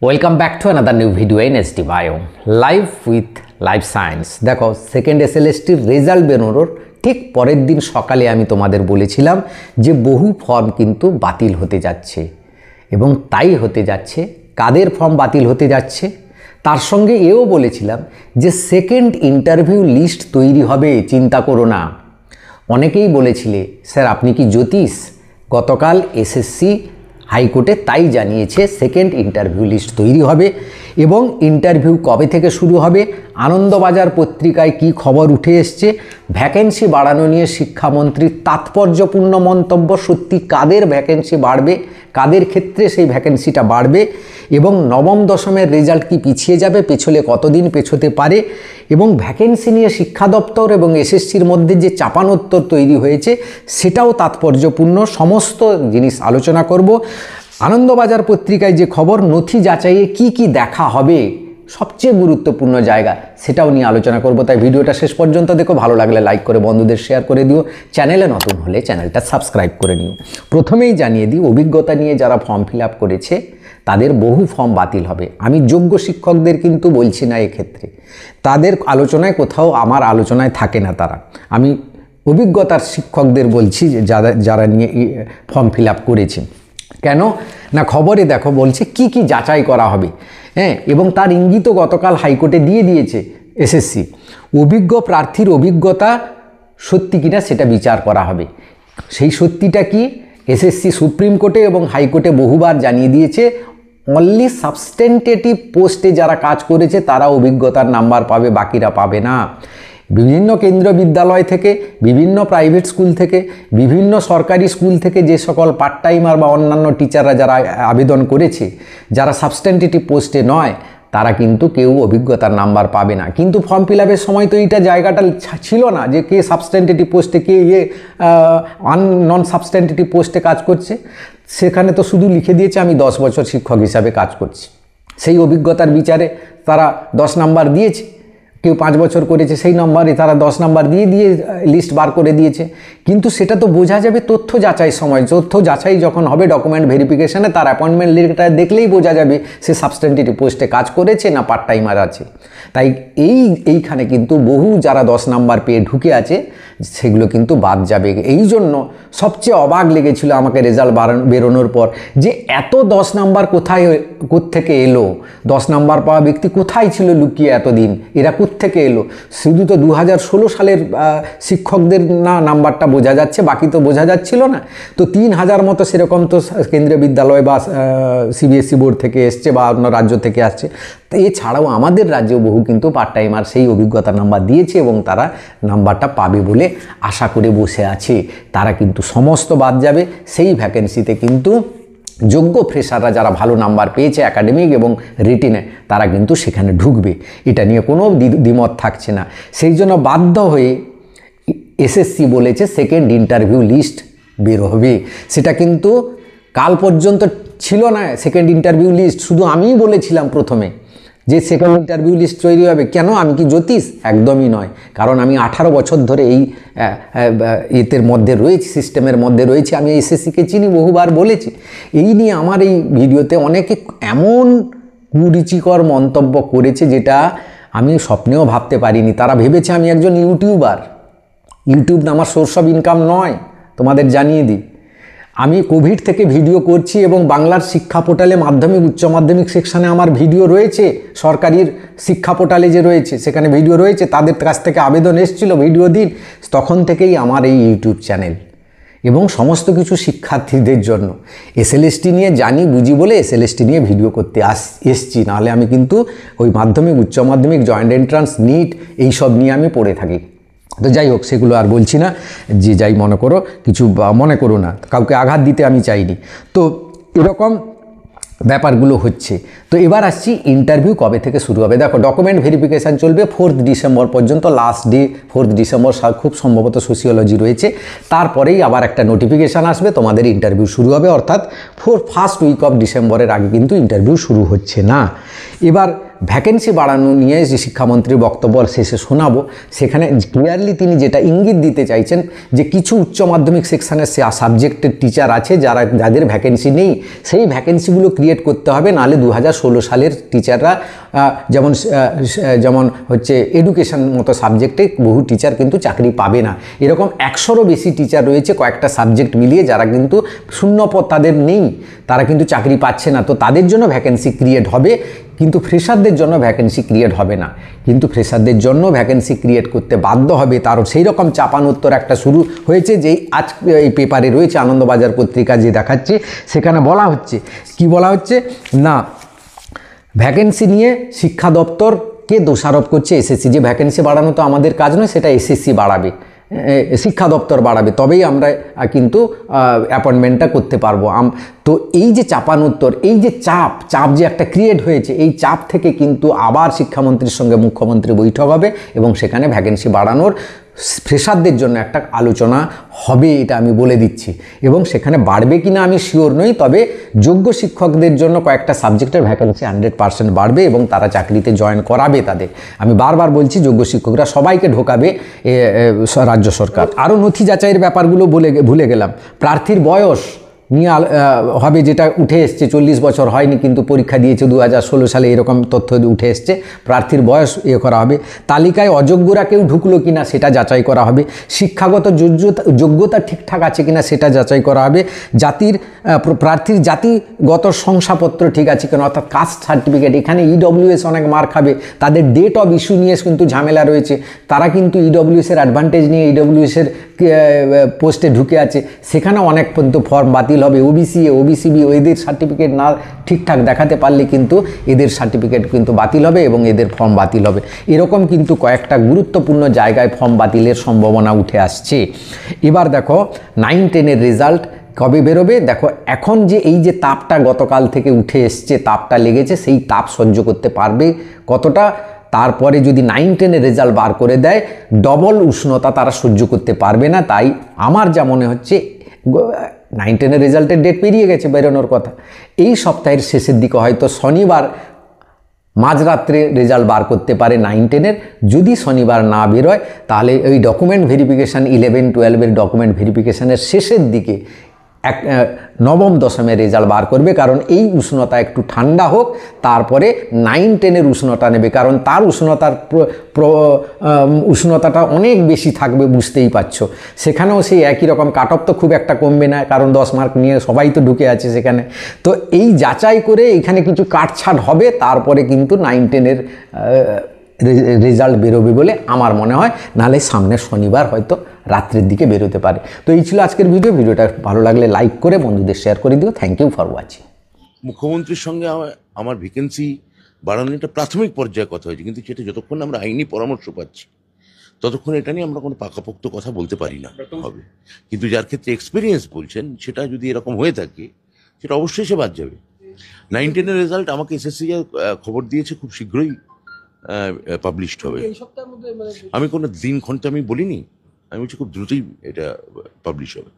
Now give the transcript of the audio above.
Welcome back to another new video in SD bio live with life science. দেখো, second এসএলএসটির result বেরোনোর ঠিক পরের দিন সকালে আমি তোমাদের বলেছিলাম যে বহু ফর্ম কিন্তু বাতিল হতে যাচ্ছে, এবং তাই হতে যাচ্ছে। কাদের ফর্ম বাতিল হতে যাচ্ছে তার সঙ্গে এও বলেছিলাম যে সেকেন্ড ইন্টারভিউ লিস্ট তৈরি হবে, চিন্তা করো না। অনেকেই বলেছিলে স্যার আপনি কি জ্যোতিষ? গতকাল এসএসসি হাইকোর্টে তাই জানিয়েছে, সেকেন্ড ইন্টারভিউ লিস্ট তৈরি হবে এবং ইন্টারভিউ কবে থেকে শুরু হবে। আনন্দবাজার পত্রিকায় কি খবর উঠে এসছে, ভ্যাকেন্সি বাড়ানো নিয়ে শিক্ষামন্ত্রীর তাৎপর্যপূর্ণ মন্তব্য। সত্যি কাদের ভ্যাকেন্সি বাড়বে, কাদের ক্ষেত্রে সেই ভ্যাকেন্সিটা বাড়বে, এবং নবম দশমের রেজাল্ট কি পিছিয়ে যাবে, পেছলে কতদিন পেছোতে পারে, এবং ভ্যাকেন্সি নিয়ে শিক্ষা দপ্তর এবং এসএসসির মধ্যে যে চাপানোত্তর তৈরি হয়েছে সেটাও তাৎপর্যপূর্ণ। সমস্ত জিনিস আলোচনা করব। আনন্দবাজার পত্রিকায় যে খবর, নথি যাচাইয়ে কি দেখা হবে, সবচেয়ে গুরুত্বপূর্ণ জায়গা, সেটাও নিয়ে আলোচনা করব। তাই ভিডিওটা শেষ পর্যন্ত দেখো, ভালো লাগলে লাইক করে বন্ধুদের শেয়ার করে দিও, চ্যানেলে নতুন হলে চ্যানেলটা সাবস্ক্রাইব করে নিও। প্রথমেই জানিয়ে দিই, অভিজ্ঞতা নিয়ে যারা ফর্ম ফিল আপ করেছে তাদের বহু ফর্ম বাতিল হবে। আমি যোগ্য শিক্ষকদের কিন্তু বলছি না, এক্ষেত্রে তাদের আলোচনায় কোথাও আমার আলোচনায় থাকে না তারা। আমি অভিজ্ঞতার শিক্ষকদের বলছি যে যারা নিয়ে ফর্ম ফিল আপ করেছে। কেন না, খবরে দেখো বলছে কি যাচাই করা হবে, হ্যাঁ, এবং তার ইঙ্গিতও গতকাল হাইকোর্টে দিয়ে দিয়েছে এসএসসি। অভিজ্ঞ প্রার্থীর অভিজ্ঞতা সত্যি কিনা সেটা বিচার করা হবে। সেই সত্যিটা কি, এসএসসি সুপ্রিম কোর্টে এবং হাইকোর্টে বহুবার জানিয়ে দিয়েছে, অনলি সাবস্টেন্টেটিভ পোস্টে যারা কাজ করেছে তারা অভিজ্ঞতার নাম্বার পাবে, বাকিরা পাবে না। বিভিন্ন কেন্দ্রীয় বিদ্যালয় থেকে, বিভিন্ন প্রাইভেট স্কুল থেকে, বিভিন্ন সরকারি স্কুল থেকে যে সকল পার্ট টাইমার বা অন্যান্য টিচাররা যারা আবেদন করেছে, যারা সাবস্টেন্টেটিভ পোস্টে নয়, তারা কিন্তু কেউ অভিজ্ঞতার নাম্বার পাবে না। কিন্তু ফর্ম ফিল আপের সময় তো এইটা জায়গাটা ছিল না যে কে সাবস্টেন্টেটিভ পোস্টে, কে নন সাবস্টেন্টেটিভ পোস্টে কাজ করছে। সেখানে তো শুধু লিখে দিয়েছে আমি 10 বছর শিক্ষক হিসাবে কাজ করছি। সেই অভিজ্ঞতার বিচারে তারা 10 নাম্বার দিয়েছে। কেউ 5 বছর করেছে, সেই নম্বরে তারা 10 নাম্বার দিয়ে লিস্ট বার করে দিয়েছে। কিন্তু সেটা তো বোঝা যাবে তথ্য যাচাই সময়। তথ্য যাচাই যখন হবে ডকুমেন্ট ভেরিফিকেশানে, তার অ্যাপয়েন্টমেন্ট লেটার দেখলেই বোঝা যাবে সে সাবস্টেন্টেটিভ পোস্টে কাজ করেছে না পার্ট টাইমার আছে। তাই এইখানে কিন্তু বহু যারা 10 নাম্বার পেয়ে ঢুকে আছে সেগুলো কিন্তু বাদ যাবে। এই জন্য সবচেয়ে অবাক লেগেছিল আমাকে রেজাল্ট বেরোনোর পর, যে এত 10 নাম্বার কোত্থেকে এলো, 10 নাম্বার পাওয়া ব্যক্তি কোথায় ছিল লুকিয়ে এতদিন, এরা থেকে এলো। শুধু তো 2016 সালের শিক্ষকদের না নাম্বারটা বোঝা যাচ্ছে, বাকি তো বোঝা যাচ্ছিল না। তো 3000 মতো সেরকম তো কেন্দ্রীয় বিদ্যালয় বা সিবিএসসি বোর্ড থেকে এসছে বা অন্য রাজ্য থেকে আসছে। তো এছাড়াও আমাদের রাজ্যেও বহু কিন্তু পার্ট টাইমার সেই অভিজ্ঞতার নাম্বার দিয়েছে এবং তারা নাম্বারটা পাবে বলে আশা করে বসে আছে। তারা কিন্তু সমস্ত বাদ যাবে। সেই ভ্যাকেন্সিতে কিন্তু যোগ্য ফ্রেশাররা যারা ভালো নাম্বার পেয়েছে একাডেমিক এবং রিটিনে, তারা কিন্তু সেখানে ঢুকবে। এটা নিয়ে কোনো দ্বিমত থাকছে না। সেই জন্য বাধ্য হয়ে এসএসসি বলেছে সেকেন্ড ইন্টারভিউ লিস্ট বের হবে। সেটা কিন্তু কাল পর্যন্ত ছিল না সেকেন্ড ইন্টারভিউ লিস্ট। শুধু আমিই বলেছিলাম প্রথমে যে সেকেন্ড ইন্টারভিউ লিস্ট তৈরি হবে। কেন, আমি কি জ্যোতিষ? একদমই নয়। কারণ আমি 18 বছর ধরে এই এতের মধ্যে রয়েছি, সিস্টেমের মধ্যে রয়েছি। আমি এসএসসিকে চিনি, বহুবার বলেছি। এই নিয়ে আমার এই ভিডিওতে অনেকে এমন কুরুচিকর মন্তব্য করেছে যেটা আমি স্বপ্নেও ভাবতে পারিনি। তারা ভেবেছে আমি একজন ইউটিউবার। ইউটিউব আমার সোর্স অফ ইনকাম নয়, তোমাদের জানিয়ে দিই। আমি কোভিড থেকে ভিডিও করছি এবং বাংলার শিক্ষা পোর্টালে মাধ্যমিক উচ্চ মাধ্যমিক সেকশানে আমার ভিডিও রয়েছে। সরকারির শিক্ষা পোর্টালে যে রয়েছে সেখানে ভিডিও রয়েছে। তাদের কাছ থেকে আবেদন এসেছিল ভিডিও দিন, তখন থেকেই আমার এই ইউটিউব চ্যানেল এবং সমস্ত কিছু শিক্ষার্থীদের জন্য। এসএলএসটি নিয়ে জানি বুঝি বলে এসএলএসটি নিয়ে ভিডিও করতে এসছি, নাহলে আমি কিন্তু ওই মাধ্যমিক উচ্চ মাধ্যমিক জয়েন্ট এন্ট্রান্স নিট এইসব নিয়ে আমি পড়ে থাকি। তো যাই হোক, সেগুলো আর বলছি না। যে যাই মনে করো, কিছু মনে করো না, কাউকে আঘাত দিতে আমি চাইনি। তো এরকম ব্যাপারগুলো হচ্ছে। তো এবার আসছি ইন্টারভিউ কবে থেকে শুরু হবে। দেখো, ডকুমেন্ট ভেরিফিকেশান চলবে 4 ডিসেম্বর পর্যন্ত, লাস্ট ডে 4 ডিসেম্বর খুব সম্ভবত সোশিওলজি রয়েছে। তারপরেই আবার একটা নোটিফিকেশান আসবে, তোমাদের ইন্টারভিউ শুরু হবে। অর্থাৎ ফার্স্ট উইক অফ ডিসেম্বরের আগে কিন্তু ইন্টারভিউ শুরু হচ্ছে না। এবার ভ্যাকেন্সি বাড়ানো নিয়ে যে শিক্ষামন্ত্রীর বক্তব্য শেষে শোনাবো, সেখানে ক্লিয়ারলি তিনি যেটা ইঙ্গিত দিতে চাইছেন যে কিছু উচ্চ মাধ্যমিক সেকশনের সাবজেক্টের টিচার আছে যাদের ভ্যাকেন্সি নেই, সেই ভ্যাকেন্সিগুলো ক্রিয়েট করতে হবে, নাহলে 2016 সালের টিচাররা যেমন হচ্ছে এডুকেশন মতো সাবজেক্টে বহু টিচার কিন্তু চাকরি পাবে না। এরকম 100রও বেশি টিচার রয়েছে কয়েকটা সাবজেক্ট মিলিয়ে, যারা কিন্তু শূন্যপদ তাদের নেই, তারা কিন্তু চাকরি পাচ্ছে না। তো তাদের জন্য ভ্যাকেন্সি ক্রিয়েট হবে, কিন্তু ফ্রেশারদের জন্য ভ্যাকেন্সি ক্রিয়েট হবে না। কিন্তু ফ্রেশারদের জন্য ভ্যাকেন্সি ক্রিয়েট করতে বাধ্য হবে, তারও সেই রকম চাপানোত্তর একটা শুরু হয়েছে, যেই আজ এই পেপারে রয়েছে, আনন্দবাজার পত্রিকা যে দেখাচ্ছে, সেখানে বলা হচ্ছে, কি বলা হচ্ছে না, ভ্যাকেন্সি নিয়ে শিক্ষা দপ্তরকে দোষারোপ করছে এসএসসি, যে ভ্যাকেন্সি বাড়ানো তো আমাদের কাজ নয়, সেটা এসএসসি বাড়াবে, শিক্ষা দপ্তর বাড়াবে, তবেই আমরা কিন্তু অ্যাপয়েন্টমেন্টটা করতে পারবো। তো এই যে চাপানোত্তর, এই যে চাপ যে একটা ক্রিয়েট হয়েছে, এই চাপ থেকে কিন্তু আবার শিক্ষামন্ত্রীর সঙ্গে মুখ্যমন্ত্রী বৈঠক হবে এবং সেখানে ভ্যাকেন্সি বাড়ানোর ফ্রেশারদের জন্য একটা আলোচনা হবে, এটা আমি বলে দিচ্ছি। এবং সেখানে বাড়বে কিনা আমি শিওর নই, তবে যোগ্য শিক্ষকদের জন্য কয়েকটা সাবজেক্টের ভ্যাকেন্সি 100% বাড়বে এবং তারা চাকরিতে জয়েন করাবে তাদের। আমি বারবার বলছি, যোগ্য শিক্ষকরা সবাইকে ঢোকাবে রাজ্য সরকার। আরও নথি যাচাইয়ের ব্যাপারগুলো ভুলে গেলাম। প্রার্থীর বয়স নিয়ে হবে, যেটা উঠে এসছে, 40 বছর হয়নি কিন্তু পরীক্ষা দিয়েছে 2016 সালে, এরকম তথ্য উঠে এসছে। প্রার্থীর বয়স করা হবে, তালিকায় অযোগ্যরা কেউ ঢুকলো কিনা সেটা যাচাই করা হবে, শিক্ষাগত যোগ্যতা ঠিকঠাক আছে কিনা সেটা যাচাই করা হবে, প্রার্থীর জাতিগত শংসাপত্র ঠিক আছে কিনা, অর্থাৎ কাস্ট সার্টিফিকেট। এখানে ইডব্লিউএস অনেক মার খাবে, তাদের ডেট অফ ইস্যু নিয়ে কিন্তু ঝামেলা রয়েছে, তারা কিন্তু ইডব্লিউএসের অ্যাডভান্টেজ নিয়ে ইডব্লিউএসের পোস্টে ঢুকে আছে, সেখানে অনেক পর্যন্ত ফর্ম বাতিল হবে। ওবিসিবি এদের সার্টিফিকেট না ঠিকঠাক দেখাতে পারলে কিন্তু এদের সার্টিফিকেট কিন্তু বাতিল হবে এবং এদের ফর্ম বাতিল হবে। এরকম কিন্তু কয়েকটা গুরুত্বপূর্ণ জায়গায় ফর্ম বাতিলের সম্ভাবনা উঠে আসছে। এবার দেখো 9-10-এর রেজাল্ট কবে বেরোবে। দেখো এখন যে এই যে তাপটা গতকাল থেকে উঠে এসছে, তাপটা লেগেছে, সেই তাপ সহ্য করতে পারবে কতটা, তারপরে যদি 9-10-এর রেজাল্ট বার করে দেয়, ডবল উষ্ণতা তারা সহ্য করতে পারবে না। তাই আমার যা মনে হচ্ছে, 9-10-এর রেজাল্টের ডেট পেরিয়ে গেছে, বেরোনোর কথা, এই সপ্তাহের শেষের দিকে হয়তো শনিবার মাঝরাত্রে রেজাল্ট বার করতে পারে 9-10-এর। যদি শনিবার না বেরোয়, তাহলে ওই ডকুমেন্ট ভেরিফিকেশান 11-12-এর ডকুমেন্ট ভেরিফিকেশানের শেষের দিকে নবম দশমের রেজাল্ট বার করবে, কারণ এই উষ্ণতা একটু ঠান্ডা হোক, তারপরে 9-10-এর উষ্ণতা নেবে, কারণ তার উষ্ণতাটা অনেক বেশি থাকবে, বুঝতেই পারছো। সেখানেও সেই একই রকম কাট অফ তো খুব একটা কমবে না, কারণ 10 মার্ক নিয়ে সবাই তো ঢুকে আছে সেখানে। তো এই যাচাই করে এখানে কিছু কাটছাট হবে, তারপরে কিন্তু 9-10-এর রেজাল্ট বেরোবে বলে আমার মনে হয়, নাহলে সামনের শনিবার হয়তো রাত্রের দিকে বেরোতে পারে। তো এই ছিল আজকের ভিডিওটা ভালো লাগলে লাইক করে বন্ধুদের শেয়ার করে দিও। Thank you for watching. মুখ্যমন্ত্রীর সঙ্গে আমার ভ্যাকেন্সি বাড়ানোর একটা প্রাথমিক পর্যায়ে কথা হয়েছে, কিন্তু সেটা যতক্ষণ আমরা আইনি পরামর্শ পাচ্ছি ততক্ষণ এটা নিয়ে আমরা কোনো পাকাপোক্ত কথা বলতে পারি না হবে। কিন্তু যার ক্ষেত্রে এক্সপিরিয়েন্স বলছেন, সেটা যদি এরকম হয়ে থাকে, সেটা অবশ্যই সে বাদ যাবে। 9-10-এর রেজাল্ট আমাকে এসএসসি খবর দিয়েছে খুব শীঘ্রই পাবলিশড হবে। আমি কোনো দিন ঘন্টা আমি বলিনি, আমি বলছি খুব দ্রুতই এটা পাবলিশ হবে।